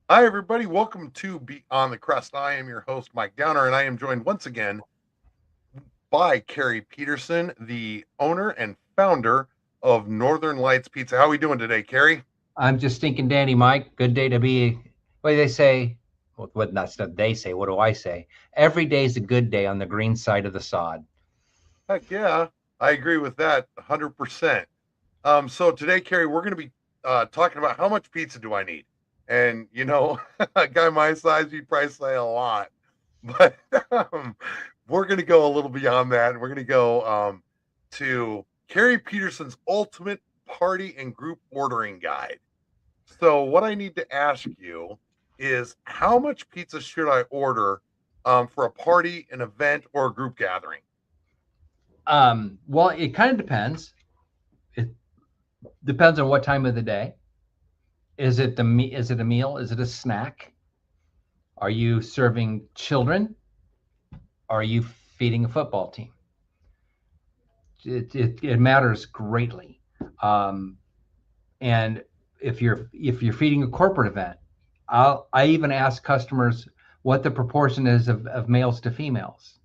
Hi, everybody. Welcome to Beyond the Crust. I am your host, Mike Downer, and I am joined once again by Carrie Peterson, the owner and founder of Northern Lights Pizza. How are we doing today, Carrie? I'm just stinking dandy, Mike. Good day to be. What do they say? What not stuff they say. What do I say? Every day is a good day on the green side of the sod. Heck yeah, I agree with that 100%. So today, Carrie, we're going to be talking about how much pizza do I need? And, a guy my size, you'd probably say a lot. But we're going to go a little beyond that. And we're going to go to Carrie Peterson's ultimate party and group ordering guide. So, what I need to ask you is how much pizza should I order for a party, an event, or a group gathering? Well, it kind of depends. It depends on what time of the day. Is it a meal? Is it a snack? Are you serving children? Are you feeding a football team? It matters greatly. Um, and if you're feeding a corporate event, I even ask customers what the proportion is of males to females,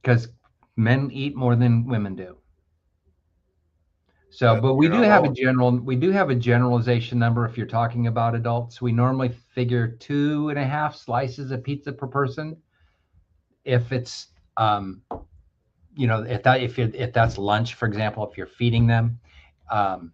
because men eat more than women do. So, but You're not wrong. we do have a generalization number. If you're talking about adults, we normally figure 2.5 slices of pizza per person. If it's if that's lunch, for example, if you're feeding them, um,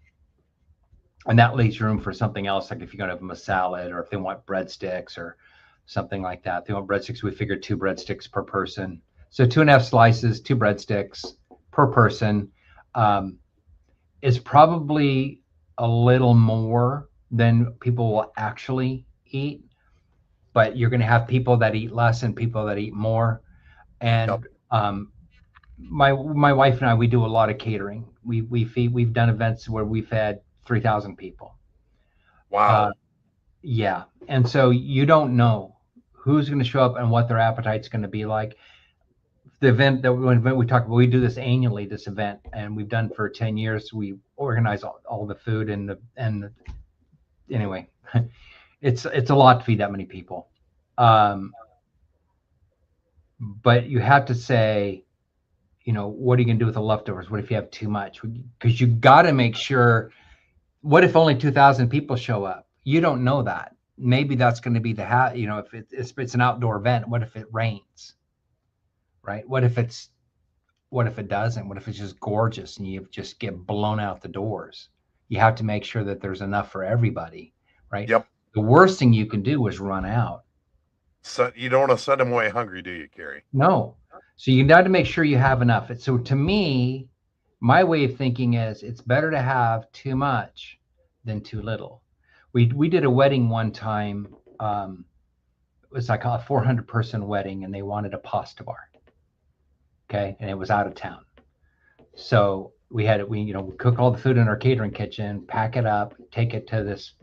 and that leaves room for something else, like if you're going to have them a salad, or if they want breadsticks or something like that. If they want breadsticks, we figure 2 breadsticks per person. So 2.5 slices, 2 breadsticks per person, um, is probably a little more than people will actually eat. But you're going to have people that eat less and people that eat more. Yep. And my wife and I, we do a lot of catering. We've done events where we've had 3,000 people. Uh, Wow. yeah, and so you don't know who's going to show up and what their appetite's going to be like. The event that we talk about, we do this annually, this event, and we've done for 10 years. We organize all the food anyway, it's a lot to feed that many people. Um, but you have to say, what are you going to do with the leftovers? What if you have too much? Because you got to make sure. What if only 2,000 people show up? You don't know that. Maybe that's going to be if it's an outdoor event. What if it rains? Right? What if it doesn't? What if it's just gorgeous and you just get blown out the doors? You have to make sure that there's enough for everybody, right? Yep. The worst thing you can do is run out. So you don't want to send them away hungry, do you, Carrie? No. So you got to make sure you have enough. So to me, my way of thinking is it's better to have too much than too little. We did a wedding one time. It was like a 400-person wedding, and they wanted a pasta bar. Okay, and it was out of town. So we cook all the food in our catering kitchen, pack it up, take it to this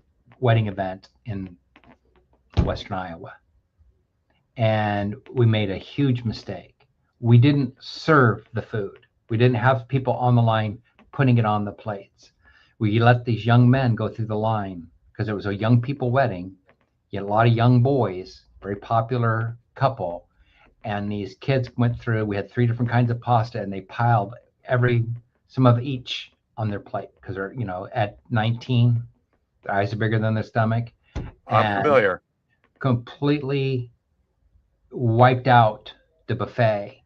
wedding event in Western Iowa, and we made a huge mistake. We didn't serve the food. We didn't have people on the line putting it on the plates. We let these young men go through the line because it was a young people wedding. You had a lot of young boys, very popular couple, and these kids went through. We had 3 different kinds of pasta, and they piled some of each on their plate because they're at 19, their eyes are bigger than their stomach, I'm and familiar. completely wiped out the buffet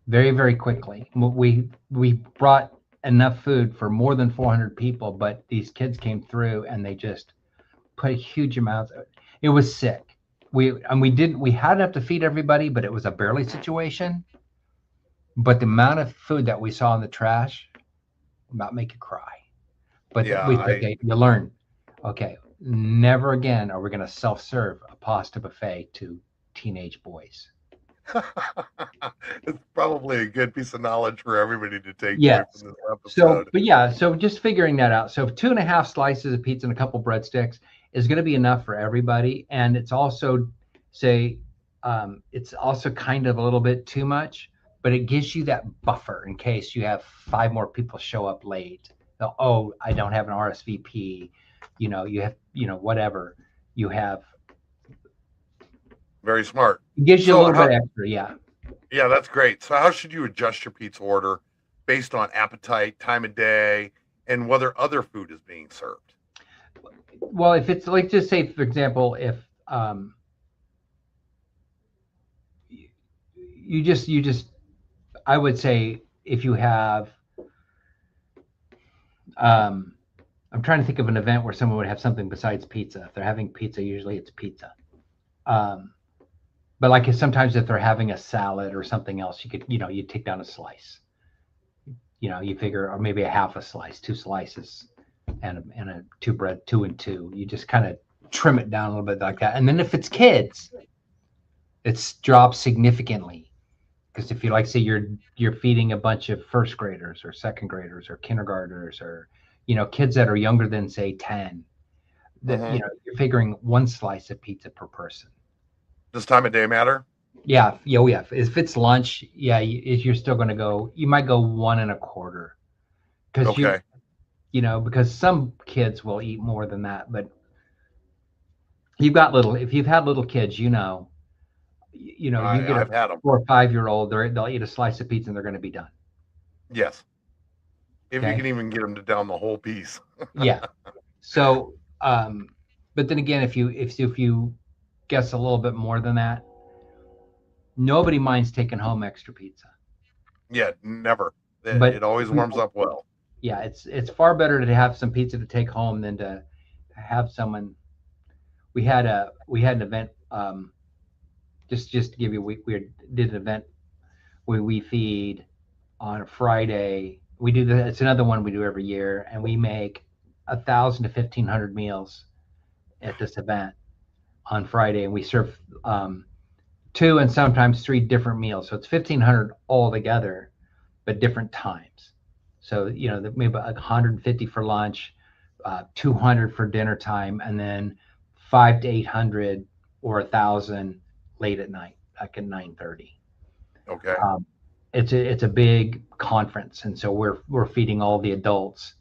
very, very quickly. We brought enough food for more than 400 people, but these kids came through and they just put huge amounts. It was sick. We had enough to feed everybody, but it was a barely situation. But the amount of food that we saw in the trash about make you cry. But Yeah, okay, you learn. Okay, never again are we going to self-serve a pasta buffet to teenage boys. it's probably a good piece of knowledge for everybody to take away Yes. from this So, episode. but yeah, so just figuring that out. So 2.5 slices of pizza and a couple breadsticks is going to be enough for everybody, and say, it's also kind of a little bit too much, but it gives you that buffer in case you have 5 more people show up late. Oh, I don't have an RSVP. You have, whatever you have. Very smart. It gives you a So little bit how extra, yeah. Yeah, that's great. So how should you adjust your pizza order based on appetite, time of day, and whether other food is being served? Well, if it's like, just say, for example, if um, you just, I would say, if you have, um, I'm trying to think of an event where someone would have something besides pizza. If they're having pizza, usually it's pizza. Um, but like, sometimes if they're having a salad or something else, you could, you take down a slice. You figure, or maybe a half a slice, two slices, and a two bread, two and two. You just kind of trim it down a little bit like that. And then if it's kids, it's dropped significantly. Because if you, like, say, you're feeding a bunch of first graders or second graders or kindergartners, or kids that are younger than, say, 10, that Hmm. you're figuring one slice of pizza per person. Does time of day matter? Yeah, yeah, oh, yeah. If it's lunch, yeah, you're still going to go. You might go one and a quarter, because Okay. because some kids will eat more than that. But if you've had little kids, you get a I've had them. 4 or 5 year old, they'll eat a slice of pizza and they're going to be done. Yes. If you Okay. can even get them to down the whole piece. Yeah. So, but then again, if you guess a little bit more than that, nobody minds taking home extra pizza. Yeah, never. But It always warms up well. yeah, it's far better to have some pizza to take home than to have someone. We had an event. Just to give you, we did an event where we feed on a Friday. It's another one we do every year, and we make 1,000 to 1,500 meals at this event on Friday, and we serve two and sometimes three different meals. So it's 1,500 all together, but different times. So maybe 150 for lunch, 200 for dinner time, and then 500 to 800 or 1,000 late at night, like at 9:30. Okay. Um, it's a big conference, and so we're feeding all the adults,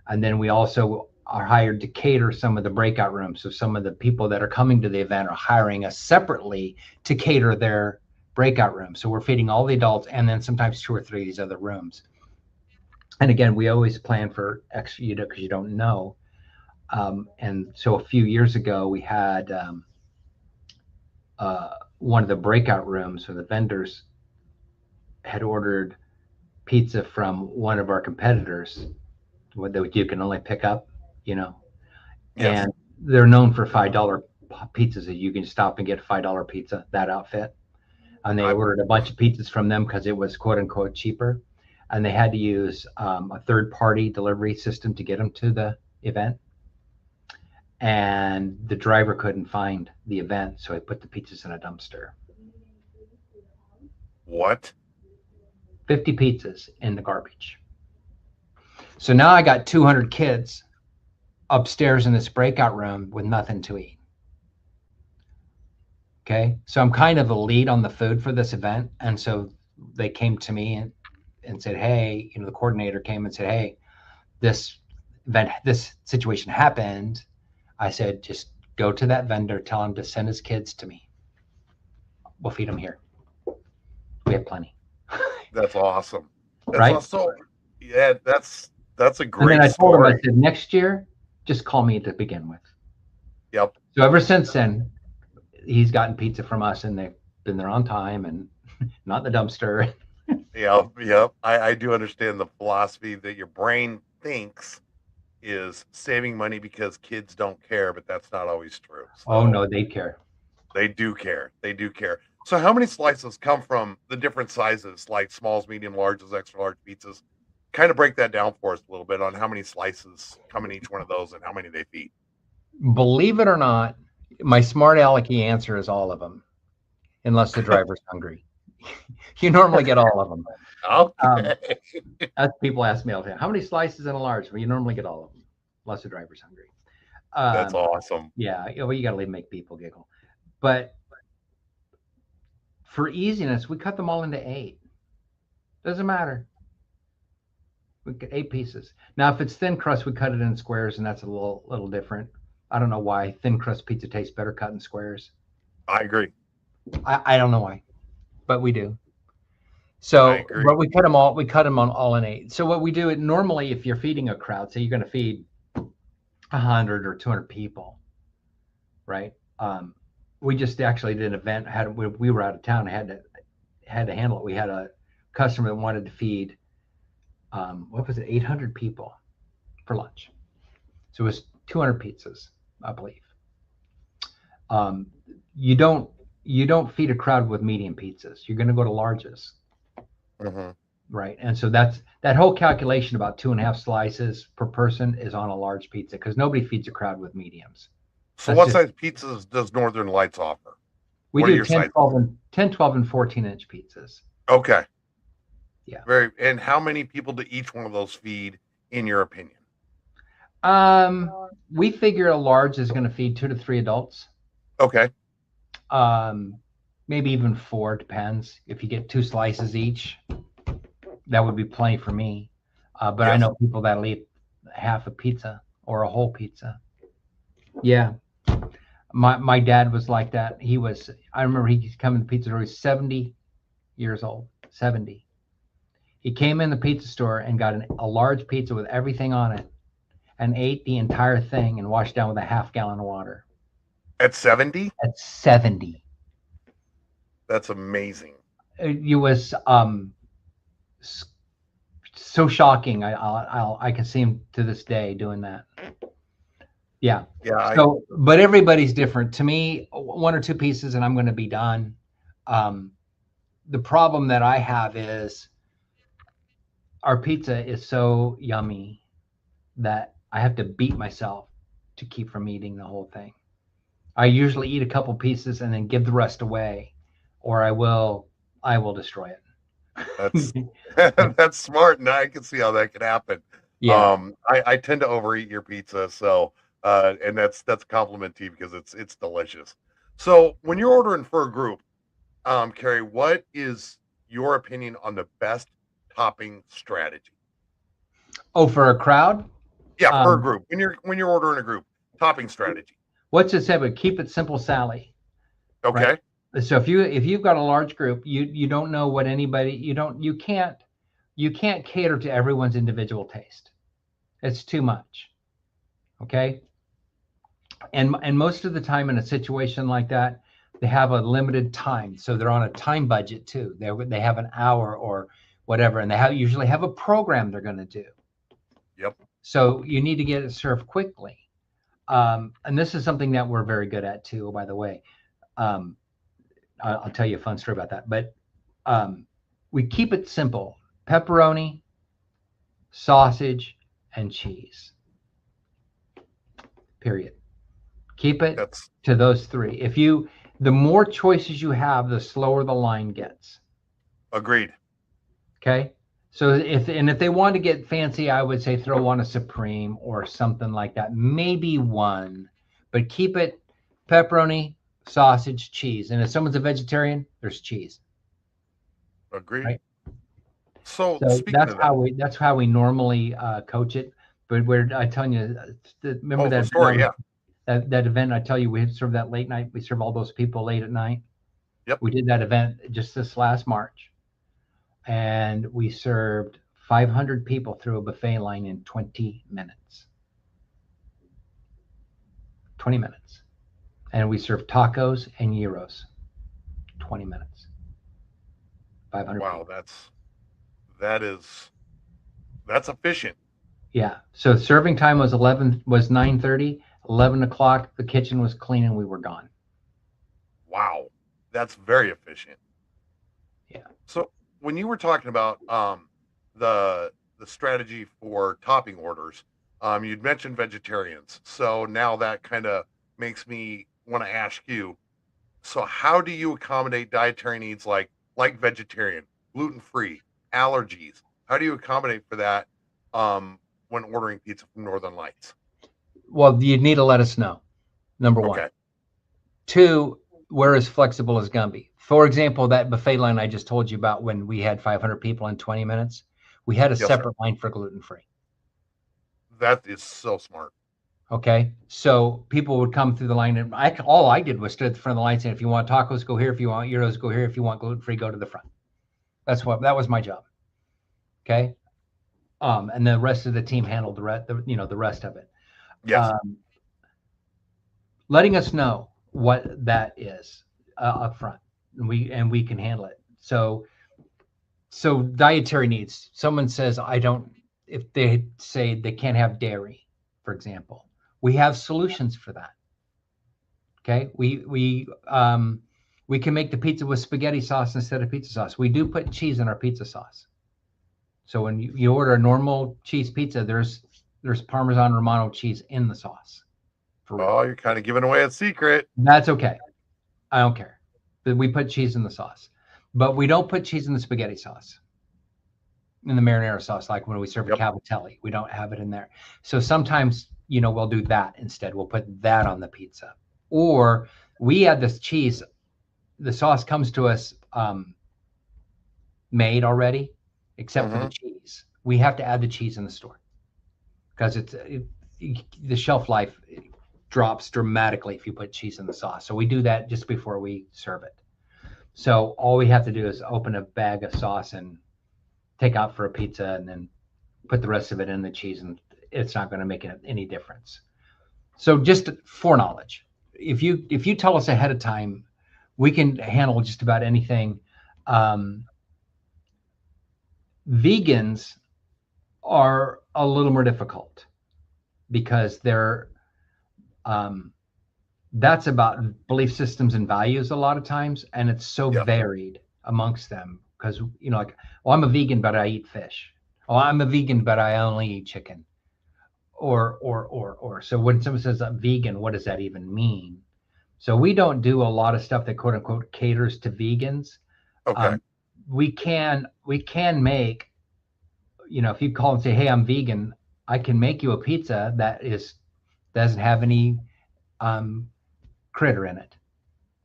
and then we also are hired to cater some of the breakout rooms. So some of the people that are coming to the event are hiring us separately to cater their breakout room. So we're feeding all the adults, and then sometimes two or three of these other rooms. And again, we always plan for extra, because you don't know. And so a few years ago, we had one of the breakout rooms, where the vendors had ordered pizza from one of our competitors, what that you can only pick up, you know, Yes. and they're known for $5 pizzas. That you can stop and get a $5 pizza, that outfit. And they I ordered a bunch of pizzas from them because it was quote unquote cheaper, and they had to use a third party delivery system to get them to the event. And the driver couldn't find the event, so he put the pizzas in a dumpster. What? 50 pizzas in the garbage. So now I got 200 kids upstairs in this breakout room with nothing to eat. Okay. So I'm kind of a lead on the food for this event. And so they came to me and said, hey, the coordinator came and said, hey, this situation happened. I said, just go to that vendor, tell him to send his kids to me. We'll feed them here. We have plenty. That's awesome. That's Right. also, yeah, that's a And then great I told him, I story. said, next year, just call me to begin with. Yep. So ever since then, he's gotten pizza from us, and they've been there on time and not in the dumpster. Yep. Yep. I do understand the philosophy that your brain thinks is saving money because kids don't care, but that's not always true. Oh So no, they care. they do care. They do care. So how many slices come from the different sizes, like smalls, medium, larges, extra large pizzas? Kind of break that down for us a little bit on how many slices come in each one of those and how many they feed. Believe it or not, my smart alecky answer is all of them, unless the driver's hungry. You normally get all of them. Um, Okay. as people ask me all the time, how many slices in a large? Well, you normally get all of them, unless the driver's hungry. That's Um, awesome. yeah, well, you got to make people giggle. But for easiness, we cut them all into 8. Doesn't matter. We get 8 pieces. Now, if it's thin crust, we cut it in squares, and that's a little different. I don't know why thin crust pizza tastes better cut in squares. I agree. I don't know why, but we do. I So, agree. but we cut them all. We cut them on all in 8. So what we do, normally, if you're feeding a crowd, say you're going to feed 100 or 200 people, right? We just actually did an event. We were out of town. I had to handle it. We had a customer that wanted to feed what was it, 800 people for lunch. So it was 200 pizzas, I believe. You don't feed a crowd with medium pizzas. You're going to go to larges, right? And so that whole calculation about 2.5 slices per person is on a large pizza because nobody feeds a crowd with mediums. So what size pizzas does Northern Lights offer? We do 10, 12, and 14-inch pizzas. Okay. Yeah. And how many people do each one of those feed, in your opinion? We figure a large is going to feed 2 to 3 adults. Okay. Maybe even 4, depends. If you get 2 slices each, that would be plenty for me. But yes. I know people that'll eat half a pizza or a whole pizza. Yeah. My dad was like that. I remember he came in the pizza store. He was 70 years old. 70. He came in the pizza store and got a large pizza with everything on it and ate the entire thing and washed down with a half gallon of water. At 70? At 70. That's amazing. It was so shocking. I can see him to this day doing that. Yeah. Yeah. So, but everybody's different. To me, 1 or 2 pieces and I'm going to be done. The problem that I have is our pizza is so yummy that I have to beat myself to keep from eating the whole thing. I usually eat a couple pieces and then give the rest away, or I will destroy it. That's smart, and I can see how that could happen. Yeah. I tend to overeat your pizza, so and that's a compliment to you because it's delicious. So when you're ordering for a group, Carrie, what is your opinion on the best topping strategy? Oh, for a crowd? Yeah, for a group. When you're ordering a group, topping strategy. What's it say? But keep it simple, Sally. Okay. Right? So if you've got a large group, you don't know what anybody you can't cater to everyone's individual taste. It's too much. Okay. And most of the time in a situation like that, they have a limited time, so they're on a time budget too. They have an hour or whatever, and they usually have a program they're going to do. Yep. So you need to get it served quickly. And this is something that we're very good at too, by the way. I'll tell you a fun story about that. But we keep it simple: pepperoni, sausage, and cheese. Period. Keep it to those 3. The more choices you have, the slower the line gets. Agreed. Okay. So if they want to get fancy, I would say throw on a Supreme or something like that. Maybe 1, but keep it pepperoni, sausage, cheese. And if someone's a vegetarian, there's cheese. Agreed. Right? So that's how we normally coach it. But I'm telling you, remember that story? Yeah. That event I tell you, we serve that late night. We serve all those people late at night. Yep. We did that event just this last March, and we served 500 people through a buffet line in 20 minutes. 20 minutes, and we served tacos and gyros. 20 minutes. 500. Wow, people. That's efficient. Yeah. So serving time was 9:30. 11 o'clock, the kitchen was clean and we were gone. Wow. That's very efficient. Yeah. So when you were talking about the strategy for topping orders, you'd mentioned vegetarians. So now that kind of makes me want to ask you, so how do you accommodate dietary needs like vegetarian, gluten-free, allergies? How do you accommodate for that when ordering pizza from Northern Lights? Well, you need to let us know, number 1. Okay. 2, we're as flexible as Gumby. For example, that buffet line I just told you about when we had 500 people in 20 minutes, We had a Yes, sir. separate line for gluten-free. That is so smart. Okay, so people would come through the line, and all I did was stood at the front of the line saying, if you want tacos, go here. If you want gyros, go here. If you want gluten-free, go to the front. That was my job. Okay, and the rest of the team handled the rest of it. Yes. Letting us know what that is up front, and we can handle it. So dietary needs. Someone says, if they say they can't have dairy, for example, we have solutions for that. Okay, we can make the pizza with spaghetti sauce instead of pizza sauce. We do put cheese in our pizza sauce. So when you order a normal cheese pizza, there's Parmesan Romano cheese in the sauce. For real. Oh, you're kind of giving away a secret. That's okay. I don't care. But we put cheese in the sauce. But we don't put cheese in the spaghetti sauce, in the marinara sauce, like when we serve a cavatelli. We don't have it in there. So sometimes, we'll do that instead. We'll put that on the pizza. Or we add this cheese. The sauce comes to us made already, except for the cheese. We have to add the cheese in the store because the shelf life drops dramatically if you put cheese in the sauce. So we do that just before we serve it. So all we have to do is open a bag of sauce and take out for a pizza and then put the rest of it in the cheese, and it's not going to make any difference. So just foreknowledge. If you tell us ahead of time, we can handle just about anything. Vegans are a little more difficult because that's about belief systems and values a lot of times, and it's so varied amongst them because like, well, I'm a vegan but I eat fish. Oh, I'm a vegan but I only eat chicken. Or so when someone says I'm vegan, what does that even mean? So we don't do a lot of stuff that quote unquote caters to vegans. Okay. We can make, if you call and say, hey, I'm vegan, I can make you a pizza that doesn't have any critter in it,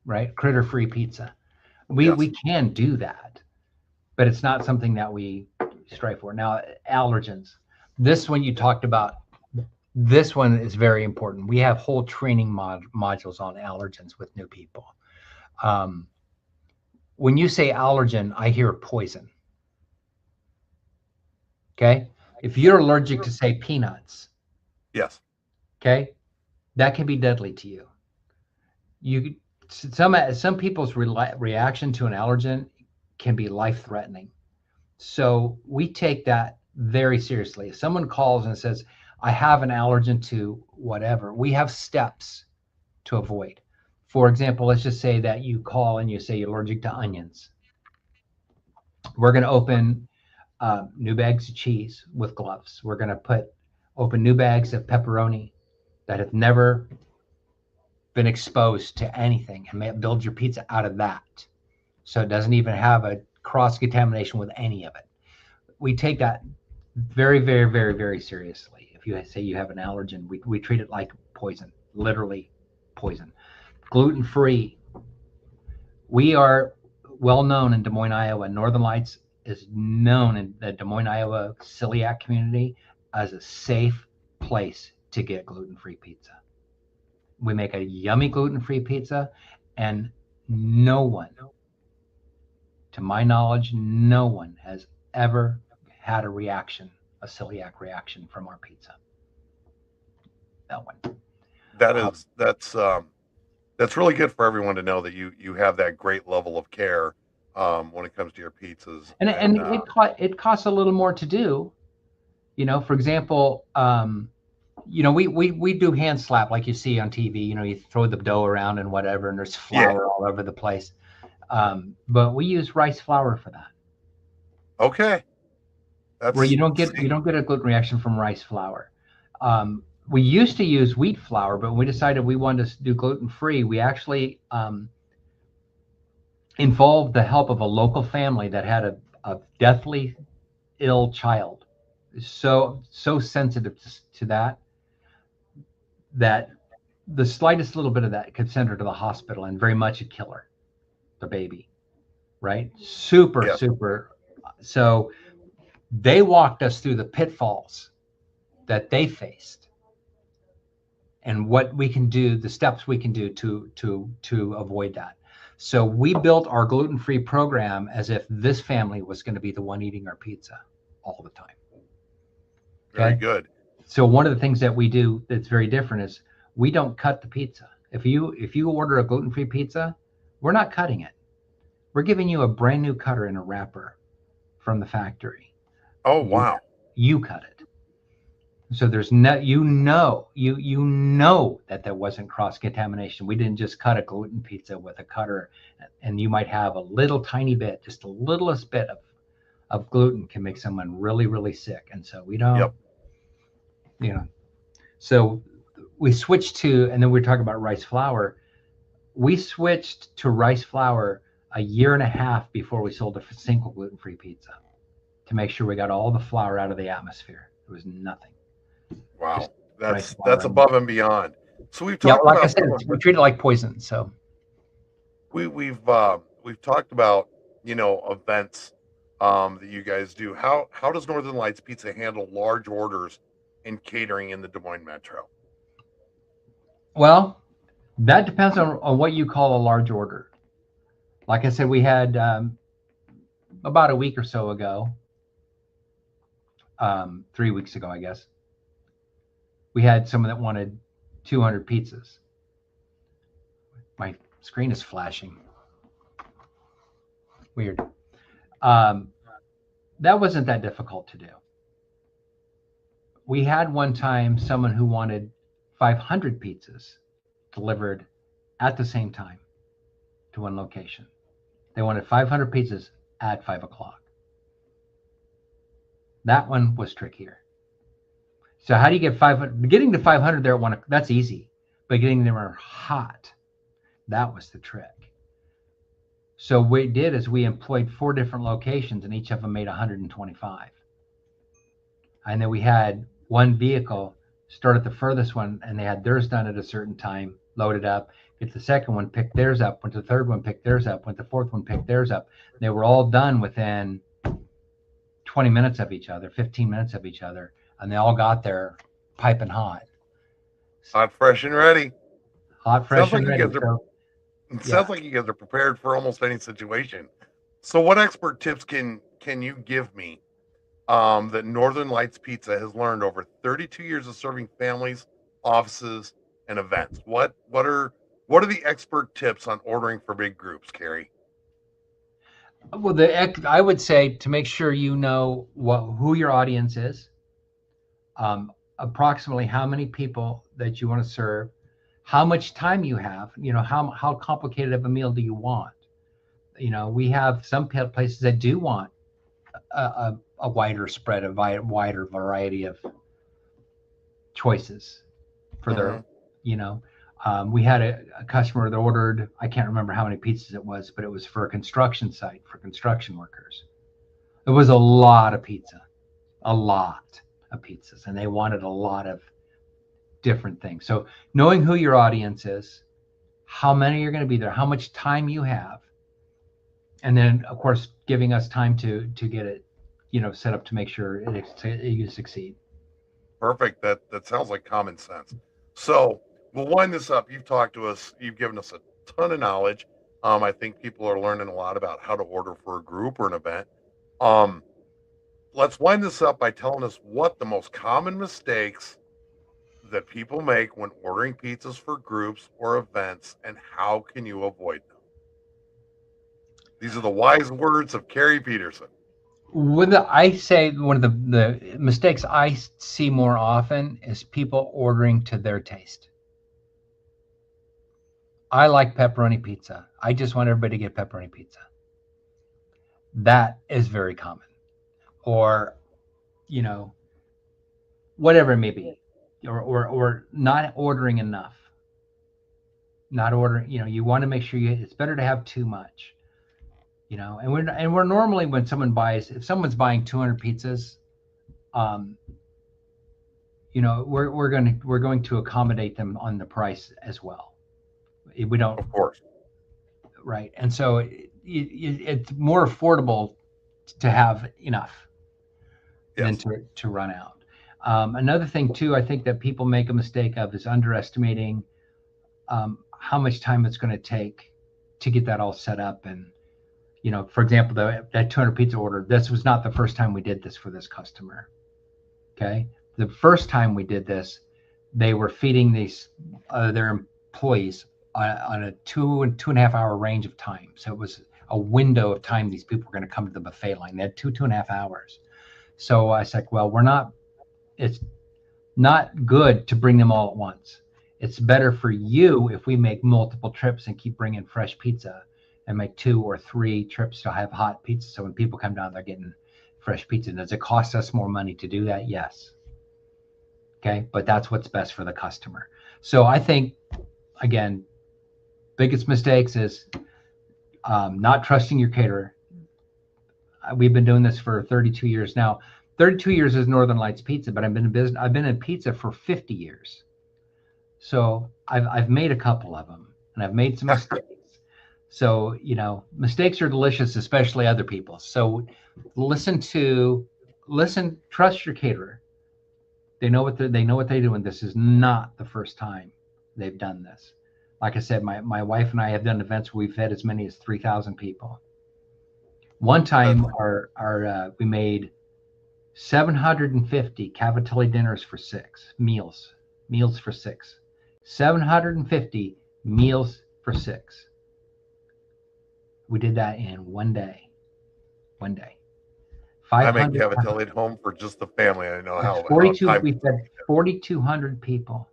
right? Critter-free pizza. We can do that, but it's not something that we strive for. Now, allergens. This one you talked about. This one is very important. We have whole training modules on allergens with new people. When you say allergen, I hear poison. Okay? If you're allergic to, say, peanuts, yes, okay, that can be deadly to you. Some people's reaction to an allergen can be life-threatening. So we take that very seriously. If someone calls and says, I have an allergen to whatever, we have steps to avoid. For example, let's just say that you call and you say you're allergic to onions. We're going to open new bags of cheese with gloves. We're going to open new bags of pepperoni that have never been exposed to anything, and build your pizza out of that. So it doesn't even have a cross-contamination with any of it. We take that very, very, very, very seriously. If you say you have an allergen, we treat it like poison, literally poison. Gluten-free. We are well known in Des Moines, Iowa. Northern Lights is known in the Des Moines, Iowa celiac community as a safe place to get gluten-free pizza. We make a yummy gluten-free pizza, and no one, to my knowledge, no one has ever had a celiac reaction from our pizza. No one. That's really good for everyone to know that you have that great level of care when it comes to your pizzas. And it costs a little more to do. For example, we do hand slap like you see on TV. You throw the dough around and whatever, and there's flour all over the place. But we use rice flour for that. Okay. Where you don't get a gluten reaction from rice flour. We used to use wheat flour, but when we decided we wanted to do gluten-free, we actually involved the help of a local family that had a deathly ill child. So sensitive to that the slightest little bit of that could send her to the hospital and very much a killer, the baby, right? Super. So They walked us through the pitfalls that they faced and what we can do, the steps we can do to avoid that. So we built our gluten-free program as if this family was going to be the one eating our pizza all the time. Very Okay. good. So one of the things that we do that's very different is we don't cut the pizza. If you order a gluten-free pizza, we're not cutting it. We're giving you a brand new cutter and a wrapper from the factory. Oh, wow. You cut it. So there's no, you know that there wasn't cross contamination. We didn't just cut a gluten pizza with a cutter, and you might have a little tiny bit, just the littlest bit of gluten can make someone really, really sick. And so we don't, so we switched to, and then we were talking about rice flour. We switched to rice flour a year and a half before we sold a single gluten-free pizza to make sure we got all the flour out of the atmosphere. There was nothing. Wow, that's above and beyond. So we've talked like about, I said, we treat it like poison. So we've talked about events that you guys do. How does Northern Lights Pizza handle large orders in catering in the Des Moines metro? Well, that depends on what you call a large order. Like I said, we had about a week or so ago, 3 weeks ago, I guess, we had someone that wanted 200 pizzas. My screen is flashing. Weird. That wasn't that difficult to do. We had one time someone who wanted 500 pizzas delivered at the same time to one location. They wanted 500 pizzas at 5 o'clock. That one was trickier. So how do you get 500? Getting to 500 there at 1 o'clock, that's easy. But getting them hot, that was the trick. So what we did is we employed 4 different locations, and each of them made 125. And then we had one vehicle start at the furthest one, and they had theirs done at a certain time, loaded up. Get the second one, pick theirs up. Went to the third one, pick theirs up. Went to the fourth one, pick theirs up. They were all done within 20 minutes of each other, 15 minutes of each other, and they all got there piping hot. Hot, fresh, and ready. Hot, fresh, and ready. Sounds like you guys are prepared for almost any situation. So what expert tips can you give me that Northern Lights Pizza has learned over 32 years of serving families, offices, and events? What are the expert tips on ordering for big groups, Carrie? Well, I would say to make sure you know who your audience is, approximately how many people that you want to serve, how much time you have, how complicated of a meal do you want? We have some places that do want a wider spread, a wider variety of choices for their, we had a customer that ordered, I can't remember how many pizzas it was, but it was for a construction site for construction workers. It was a lot of pizzas, and they wanted a lot of different things. So knowing who your audience is, how many are going to be there, how much time you have, and then of course giving us time to get it, set up to make sure you succeed. Perfect. That sounds like common sense. So we'll wind this up. You've talked to us. You've given us a ton of knowledge. I think people are learning a lot about how to order for a group or an event. Let's wind this up by telling us what the most common mistakes that people make when ordering pizzas for groups or events, and how can you avoid them? These are the wise words of Carrie Peterson. I say one of the mistakes I see more often is people ordering to their taste. I like pepperoni pizza. I just want everybody to get pepperoni pizza. That is very common. Or, whatever it may be. Or not ordering enough. Not ordering, you want to make sure it's better to have too much. And we're normally, when if someone's buying 200 pizzas, we're going to accommodate them on the price as well. We don't, of course, right? And so it's more affordable to have enough. than Yes. to run out. Another thing too, I think that people make a mistake of is underestimating how much time it's going to take to get that all set up. And for example, that 200 pizza order, this was not the first time we did this for this customer. Okay, the first time we did this, they were feeding these their employees on a 2.5 hour range of time. So it was a window of time these people were going to come to the buffet line. They had 2.5 hours. So I said, well, it's not good to bring them all at once. It's better for you if we make multiple trips and keep bringing fresh pizza and make 2 or 3 trips to have hot pizza. So when people come down, they're getting fresh pizza. Does it cost us more money to do that? Yes. Okay. But that's what's best for the customer. So I think, again, biggest mistakes is not trusting your caterer. We've been doing this for 32 years now. 32 years is Northern Lights Pizza, but I've been in pizza for 50 years. So I've made a couple of them, and I've made some mistakes. So mistakes are delicious, especially other people's. So trust your caterer. They know what they do, and this is not the first time they've done this. Like I said, my wife and I have done events where we've fed as many as 3,000 people. One time, we made 750 cavatelli dinners for 6 meals for 6. 750 meals for 6. We did that in one day. I make 500. cavatelli at home for just the family. I know That's how 42. time. We fed 4,200 people,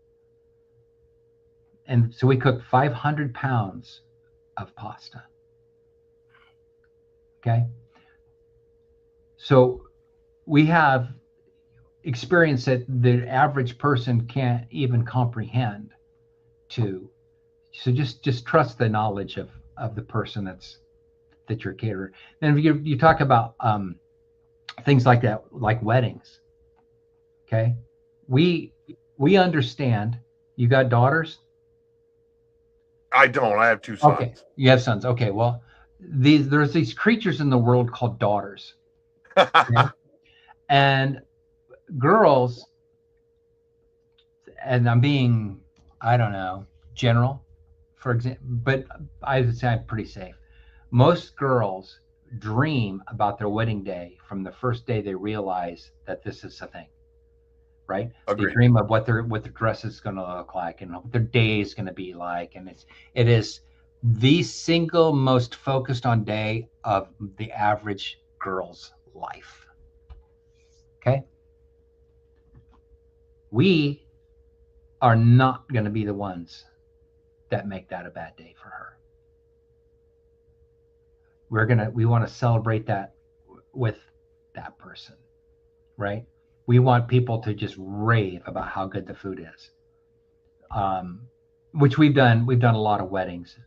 and so we cooked 500 pounds of pasta. Okay, so we have experience that the average person can't even comprehend. So just trust the knowledge of the person that you're catering. Then you talk about things like that, like weddings. Okay, we understand. You got daughters? I don't. I have 2 Okay, sons. you have sons. Okay, well, there's these creatures in the world called daughters. Okay? And girls, and I'm being, I don't know, general, for example, but I would say I'm pretty safe. Most girls dream about their wedding day from the first day they realize that this is a thing, right? They Agreed. dream of what their dress is going to look like and what their day is going to be like, and it is the single most focused on day of the average girl's life. Okay, we are not going to be the ones that make that a bad day for her. We want to celebrate that with that person, right? We want people to just rave about how good the food is, which we've done a lot of weddings.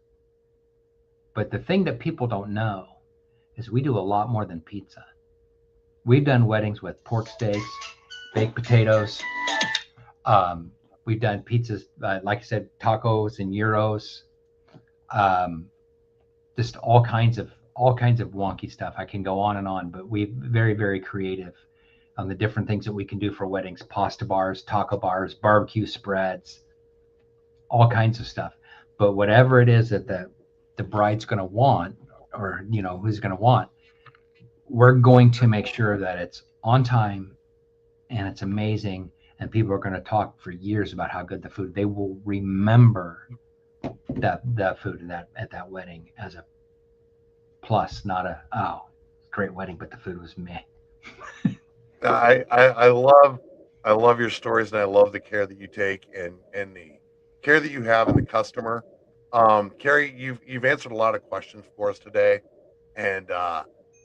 But the thing that people don't know is we do a lot more than pizza. We've done weddings with pork steaks, baked potatoes. We've done pizzas, like I said, tacos and gyros. Just all kinds of wonky stuff. I can go on and on, but we're very, very creative on the different things that we can do for weddings: pasta bars, taco bars, barbecue spreads, all kinds of stuff. But whatever it is that the bride's going to want, or who's going to want, we're going to make sure that it's on time and it's amazing, and people are going to talk for years about how good the food. They will remember that food at that wedding as a plus, not a great wedding, but the food was meh. I love your stories, and I love the care that you take and the care that you have in the customer. Carrie, you've answered a lot of questions for us today, and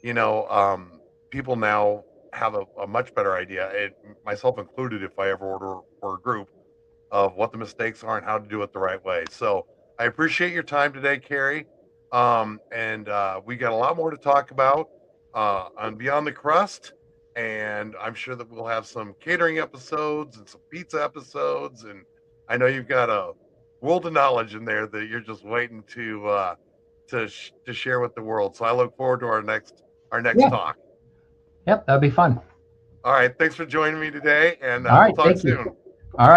you know, people now have a much better idea, myself included, if I ever order for a group, of what the mistakes are and how to do it the right way. So I appreciate your time today, Carrie. And we got a lot more to talk about on Beyond the Crust. And I'm sure that we'll have some catering episodes and some pizza episodes. And I know you've got a world of knowledge in there that you're just waiting to share with the world. So I look forward to our next Yeah. talk. Yep, that'd be fun. All right. Thanks for joining me today, and All we'll right, talk thank you. soon.